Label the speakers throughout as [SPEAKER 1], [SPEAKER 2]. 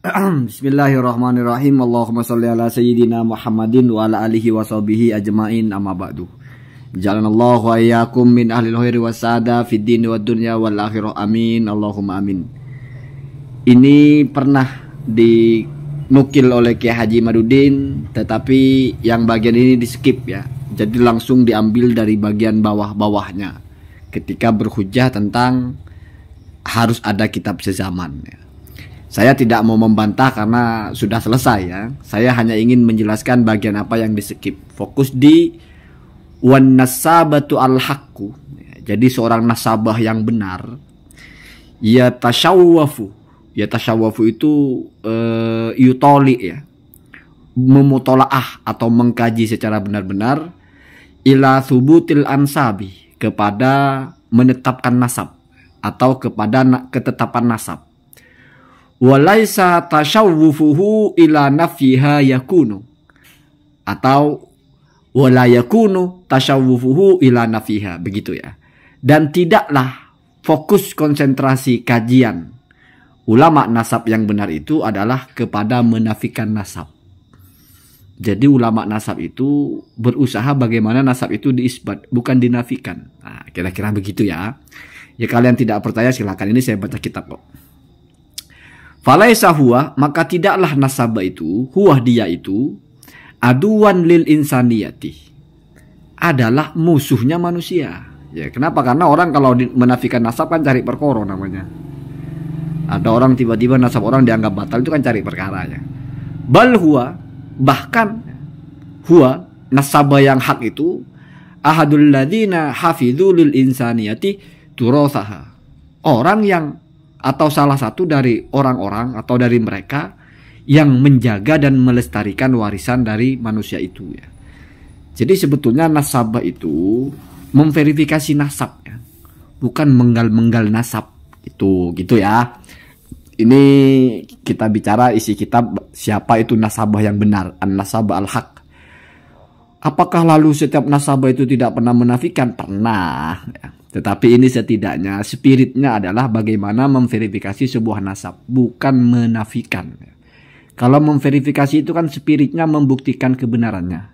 [SPEAKER 1] Bismillahirrahmanirrahim. Allahumma sholli ala sayyidina Muhammadin wa ala alihi wa sahbihi ajma'in, amma ba'du. Jalanallahu wa iyyakum min ahlil khairi wasada fid dini wad dunya wal akhirah, amin Allahumma amin. Ini pernah dinukil oleh Kiai Haji Madudin, tetapi yang bagian ini di skip ya. Jadi langsung diambil dari bagian bawah-bawahnya ketika berhujjah tentang harus ada kitab sezaman ya. Saya tidak mau membantah karena sudah selesai ya. Saya hanya ingin menjelaskan bagian apa yang di skip. Fokus di wan nasabatu al haqqu. Jadi seorang nasabah yang benar, ya tasyawwafu. Ya tasyawwafu itu yutoli ya. Memutolaah atau mengkaji secara benar-benar ila thubutil ansabi, kepada menetapkan nasab atau kepada ketetapan nasab. Walaisa tasyawwufuhu ila nafyiha yakunu, atau wala yakunu tasyawwufuhu ila nafyiha, begitu ya. Dan tidaklah fokus konsentrasi kajian ulama nasab yang benar itu adalah kepada menafikan nasab. Jadi ulama nasab itu berusaha bagaimana nasab itu diisbat, bukan dinafikan. Nah, kira-kira begitu ya. Ya kalian tidak percaya silakan, ini saya baca kitab kok. Falaisa huwa, maka tidaklah nasabah itu, huwa dia itu, aduan lil insaniyati, adalah musuhnya manusia. Ya, kenapa? Karena orang kalau menafikan nasab kan cari perkara namanya. Ada orang tiba-tiba nasab orang dianggap batal, itu kan cari perkara ya. Bal huwa, bahkan huwa nasabah yang hak itu ahadul ladina hafidhu lil insaniyati turosaha, orang yang atau salah satu dari orang-orang atau dari mereka yang menjaga dan melestarikan warisan dari manusia itu ya. Jadi sebetulnya nasabah itu memverifikasi nasab ya, bukan menggal-menggal nasab itu gitu ya. Ini kita bicara isi kitab siapa itu nasabah yang benar, an-nasabah al-haq. Apakah lalu setiap nasabah itu tidak pernah menafikan? Pernah ya. Tetapi ini setidaknya spiritnya adalah bagaimana memverifikasi sebuah nasab, bukan menafikan. Kalau memverifikasi itu kan spiritnya membuktikan kebenarannya,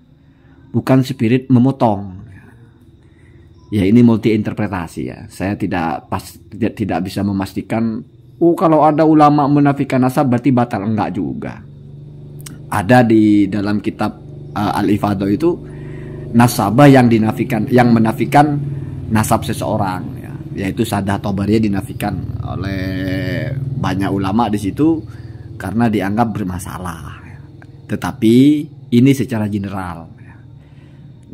[SPEAKER 1] bukan spirit memotong. Ya ini multi interpretasi ya. Saya tidak bisa memastikan. Oh kalau ada ulama menafikan nasab berarti batal, enggak juga. Ada di dalam kitab Al-Ifadah itu nasabah yang dinafikan, yang menafikan nasab seseorang ya, yaitu Sadah Tobariyah dinafikan oleh banyak ulama di situ karena dianggap bermasalah. Tetapi ini secara general ya.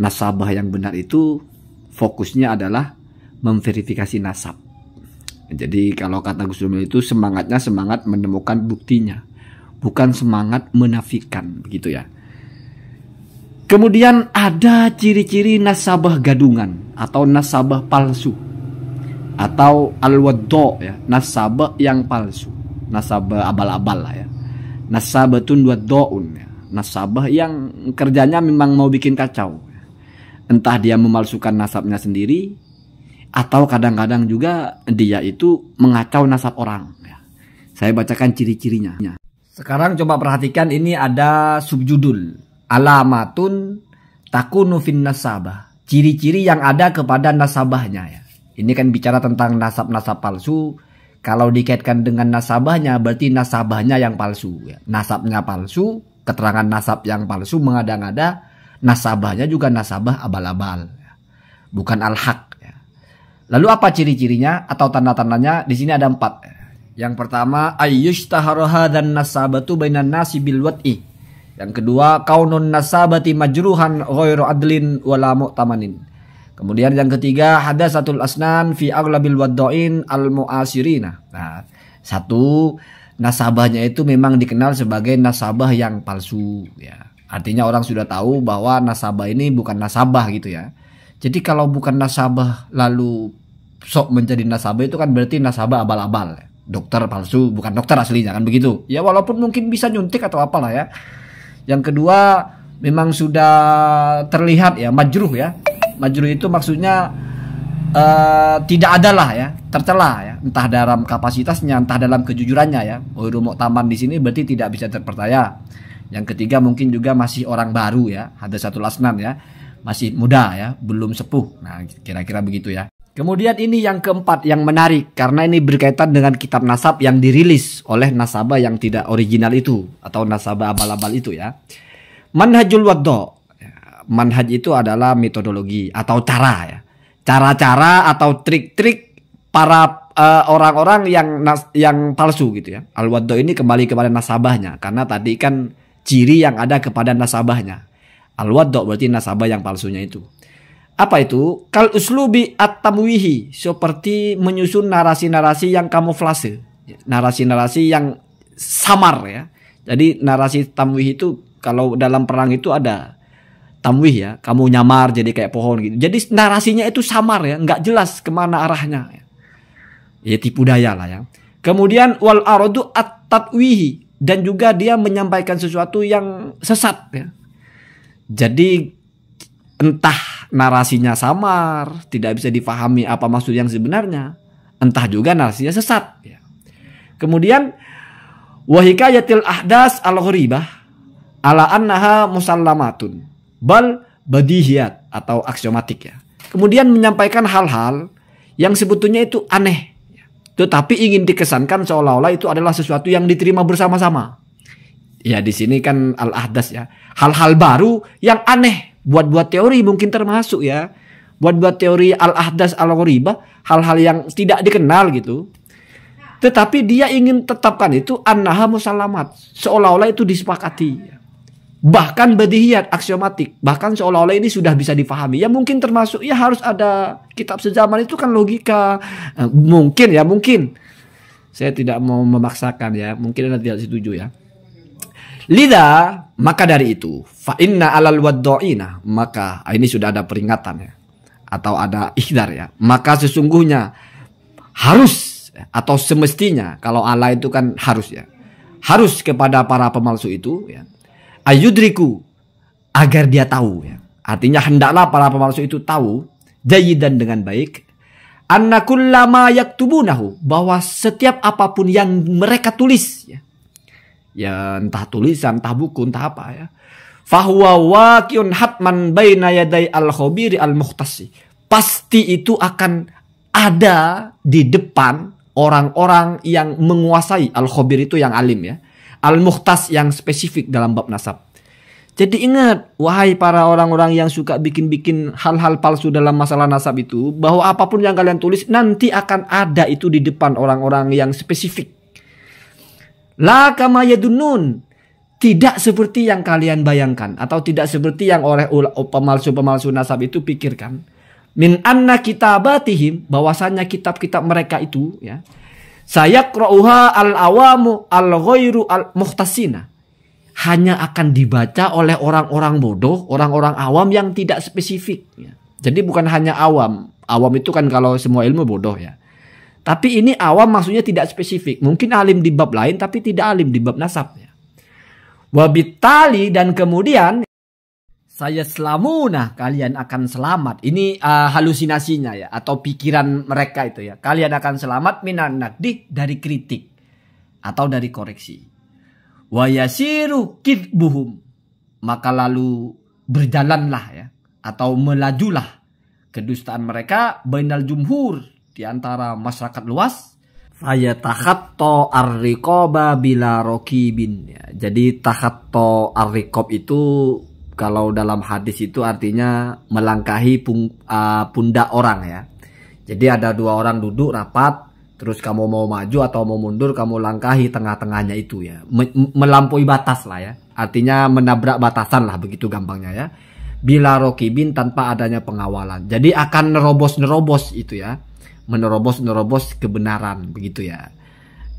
[SPEAKER 1] Nasabah yang benar itu fokusnya adalah memverifikasi nasab. Jadi kalau kata Gus Domil itu semangatnya semangat menemukan buktinya, bukan semangat menafikan, begitu ya. Kemudian ada ciri-ciri nasabah gadungan atau nasabah palsu atau al-waddo ya, nasabah yang palsu, nasabah abal-abal lah ya. Nasabatun waddoun ya, nasabah yang kerjanya memang mau bikin kacau. Entah dia memalsukan nasabnya sendiri atau kadang-kadang juga dia itu mengacau nasab orang ya. Saya bacakan ciri-cirinya. Sekarang coba perhatikan, ini ada subjudul alamatun takunu fin nasabah, ciri-ciri yang ada kepada nasabahnya ya. Ini kan bicara tentang nasab-nasab palsu. Kalau dikaitkan dengan nasabahnya berarti nasabahnya yang palsu ya. Nasabnya palsu, keterangan nasab yang palsu mengada-ngada, nasabahnya juga nasabah abal-abal ya. Bukan al-haq ya. Lalu apa ciri-cirinya atau tanda-tandanya? Di sini ada 4. Yang pertama ayyushtahara dan nasabatu bainan nasi bil wad'i. Yang kedua, kaunun nasabati majruhan ghairu adlin wala mu'tamanin. Kemudian yang ketiga, hadasatul asnan fi aglabil wadda'in al mu'asirina. Nah, satu, nasabahnya itu memang dikenal sebagai nasabah yang palsu ya. Artinya orang sudah tahu bahwa nasabah ini bukan nasabah gitu ya. Jadi kalau bukan nasabah lalu sok menjadi nasabah itu kan berarti nasabah abal-abal. Dokter palsu, bukan dokter aslinya kan begitu. Ya walaupun mungkin bisa nyuntik atau apalah ya. Yang kedua, memang sudah terlihat ya majruh ya. Majruh itu maksudnya tidak adalah ya, tercela ya, entah dalam kapasitasnya, entah dalam kejujurannya ya. Ghairul mu'taman di sini berarti tidak bisa terpercaya. Yang ketiga mungkin juga masih orang baru ya, hadatsatul asnan ya, masih muda ya, belum sepuh. Nah, kira-kira begitu ya. Kemudian ini yang keempat yang menarik, karena ini berkaitan dengan kitab nasab yang dirilis oleh nasabah yang tidak original itu, atau nasabah abal-abal itu ya. Manhajul waddo. Manhaj itu adalah metodologi atau cara ya. Cara-cara atau trik-trik para orang-orang yang palsu gitu ya. Al-waddo ini kembali kepada nasabahnya, karena tadi kan ciri yang ada kepada nasabahnya. Al-waddo berarti nasabah yang palsunya itu. Apa itu? Kal uslubi at-tamwihi, seperti menyusun narasi-narasi yang kamuflase, narasi-narasi yang samar ya. Jadi narasi tamwih itu kalau dalam perang itu ada tamwih ya, kamu nyamar jadi kayak pohon gitu. Jadi narasinya itu samar ya, nggak jelas kemana arahnya. Ya tipu daya lah ya. Kemudian wal aradu at-tatwihi, dan juga dia menyampaikan sesuatu yang sesat ya. Jadi entah narasinya samar, tidak bisa difahami apa maksud yang sebenarnya, entah juga narasinya sesat ya. Kemudian wahikayatil ahdas al-gharibah ala annaha musallamatun bal badihiyat atau aksiomatik ya. Kemudian menyampaikan hal-hal yang sebetulnya itu aneh, tetapi ingin dikesankan seolah-olah itu adalah sesuatu yang diterima bersama-sama. Ya di sini kan al-ahdas ya, hal-hal baru yang aneh, buat-buat teori mungkin termasuk ya, buat-buat teori al-ahdas al-gharibah, hal-hal yang tidak dikenal gitu. Tetapi dia ingin tetapkan itu annaha musallamat, seolah-olah itu disepakati. Bahkan badihiyat, aksiomatik, bahkan seolah-olah ini sudah bisa difahami. Ya mungkin termasuk ya harus ada kitab sezaman, itu kan logika. Mungkin ya, mungkin. Saya tidak mau memaksakan ya, mungkin Anda tidak setuju ya. Lida, maka dari itu, fa inna alal waddo'ina, maka ini sudah ada peringatan ya, atau ada ikhdar ya. Maka sesungguhnya harus atau semestinya, kalau Allah itu kan harus ya, harus kepada para pemalsu itu ya, ayudriku, agar dia tahu ya. Artinya hendaklah para pemalsu itu tahu jayidan dengan baik, anna kullama yaktubunahu, bahwa setiap apapun yang mereka tulis ya, ya entah tulisan, entah buku, entah apa ya, fahuwa waqi'un hatman baina yaday al-khabiri al-mukhtasi, pasti itu akan ada di depan orang-orang yang menguasai. Al-khabir itu yang alim ya, al-mukhtas yang spesifik dalam bab nasab. Jadi ingat, wahai para orang-orang yang suka bikin-bikin hal-hal palsu dalam masalah nasab itu, bahwa apapun yang kalian tulis nanti akan ada itu di depan orang-orang yang spesifik. La kama yadunnun, tidak seperti yang kalian bayangkan, atau tidak seperti yang oleh pemalsu-pemalsu nasab itu pikirkan. Min anna kitabatihim, bahwasanya kitab-kitab mereka itu ya, sayaqra'uha al-awamu al-ghairu al-mukhtasina, hanya akan dibaca oleh orang-orang bodoh, orang-orang awam yang tidak spesifik ya. Jadi bukan hanya awam. Awam itu kan kalau semua ilmu bodoh ya. Tapi ini awam maksudnya tidak spesifik. Mungkin alim di bab lain tapi tidak alim di bab nasab ya. Wabitali, dan kemudian saya selamuna, kalian akan selamat. Ini halusinasinya ya, atau pikiran mereka itu ya. Kalian akan selamat minan nakdi, dari kritik atau dari koreksi. Wa yasiru kidbuhum, maka lalu berjalanlah ya, atau melajulah kedustaan mereka bainal jumhur, di antara masyarakat luas. Fayatakhatto ar-riqaba bila rokibin ya. Jadi takhatto ar-riqab itu kalau dalam hadis itu artinya melangkahi pundak orang ya. Jadi ada dua orang duduk rapat, terus kamu mau maju atau mau mundur, kamu langkahi tengah-tengahnya itu ya. Melampaui batas lah ya. Artinya menabrak batasan lah, begitu gampangnya ya. Bila rokibin, tanpa adanya pengawalan. Jadi akan nerobos-nerobos itu ya. Menerobos-nerobos kebenaran, begitu ya.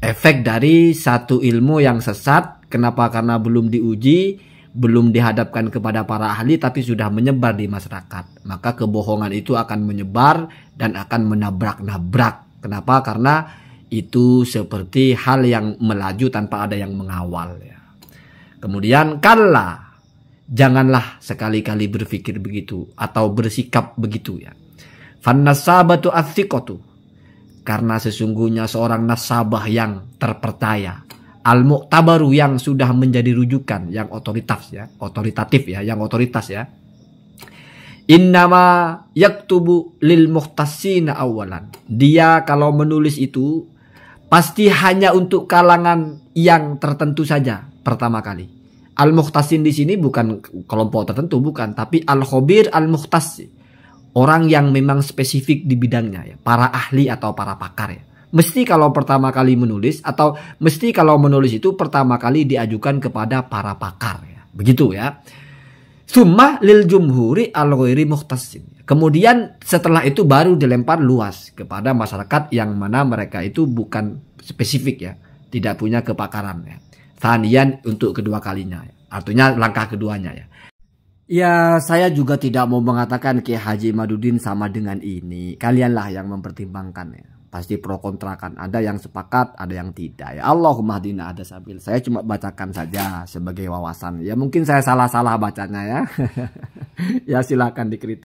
[SPEAKER 1] Efek dari satu ilmu yang sesat. Kenapa? Karena belum diuji, belum dihadapkan kepada para ahli, tapi sudah menyebar di masyarakat. Maka kebohongan itu akan menyebar dan akan menabrak-nabrak. Kenapa? Karena itu seperti hal yang melaju tanpa ada yang mengawal ya. Kemudian kalla, janganlah sekali-kali berpikir begitu atau bersikap begitu ya. Fannasabatu athiqatu, karena sesungguhnya seorang nasabah yang terpercaya, al-mu'tabaru, yang sudah menjadi rujukan, yang otoritatif ya, yang otoritas ya. Innama yaktubu lil muhtasina awalan. Dia kalau menulis itu pasti hanya untuk kalangan yang tertentu saja pertama kali. Al-muhtasin di sini bukan kelompok tertentu, bukan, tapi al-khabir al-muhtasi. Orang yang memang spesifik di bidangnya ya, para ahli atau para pakar ya. Mesti kalau pertama kali menulis, atau mesti kalau menulis itu pertama kali diajukan kepada para pakar ya. Begitu ya. Summa lil jumhuri al ghairi muhtasin. Kemudian setelah itu baru dilempar luas kepada masyarakat yang mana mereka itu bukan spesifik ya, tidak punya kepakaran ya. Thaniyan, untuk kedua kalinya ya. Artinya langkah keduanya ya. Ya, saya juga tidak mau mengatakan Kiai Haji Imaduddin sama dengan ini. Kalianlah yang mempertimbangkan ya. Pasti pro kontra kan. Ada yang sepakat, ada yang tidak ya. Allahumma hadina ada sabil. Saya cuma bacakan saja sebagai wawasan. Ya mungkin saya salah-salah bacanya ya. Ya silakan dikritik.